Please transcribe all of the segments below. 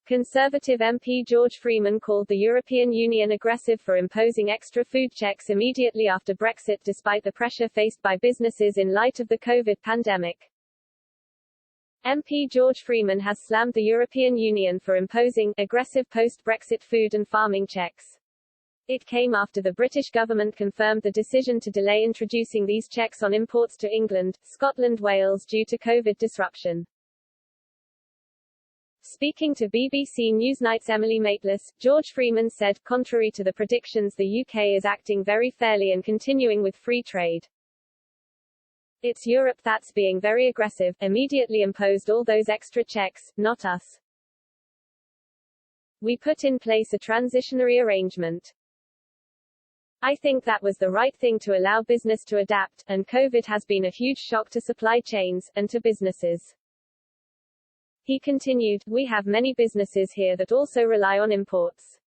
Conservative MP George Freeman called the European Union aggressive for imposing extra food checks immediately after Brexit despite the pressure faced by businesses in light of the COVID pandemic. MP George Freeman has slammed the European Union for imposing aggressive post-Brexit food and farming checks. It came after the British government confirmed the decision to delay introducing these checks on imports to England, Scotland, Wales due to COVID disruption. Speaking to BBC Newsnight's Emily Maitlis, George Freeman said, contrary to the predictions, the UK is acting very fairly and continuing with free trade. It's Europe that's being very aggressive, immediately imposed all those extra checks, not us. We put in place a transitionary arrangement. I think that was the right thing to allow business to adapt, and COVID has been a huge shock to supply chains, and to businesses. He continued, we have many businesses here that also rely on imports.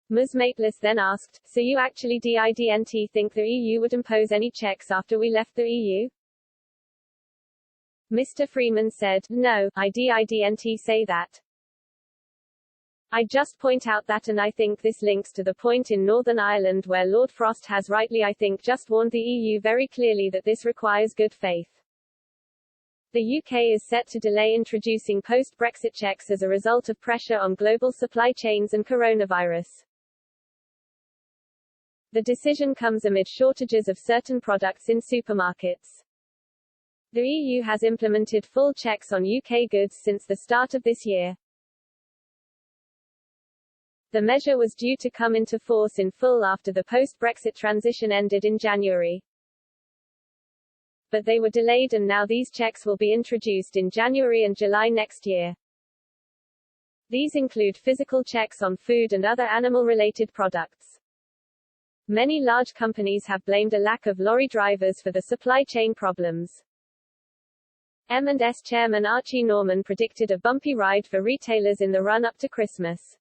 Ms. Maitlis then asked, so you actually didn't think the EU would impose any checks after we left the EU? Mr. Freeman said, no, I didn't say that. I just point out that, and I think this links to the point in Northern Ireland where Lord Frost has rightly, I think, just warned the EU very clearly that this requires good faith. The UK is set to delay introducing post-Brexit checks as a result of pressure on global supply chains and coronavirus. The decision comes amid shortages of certain products in supermarkets. The EU has implemented full checks on UK goods since the start of this year. The measure was due to come into force in full after the post-Brexit transition ended in January. But they were delayed, and now these checks will be introduced in January and July next year. These include physical checks on food and other animal-related products. Many large companies have blamed a lack of lorry drivers for the supply chain problems. M&S chairman Archie Norman predicted a bumpy ride for retailers in the run-up to Christmas.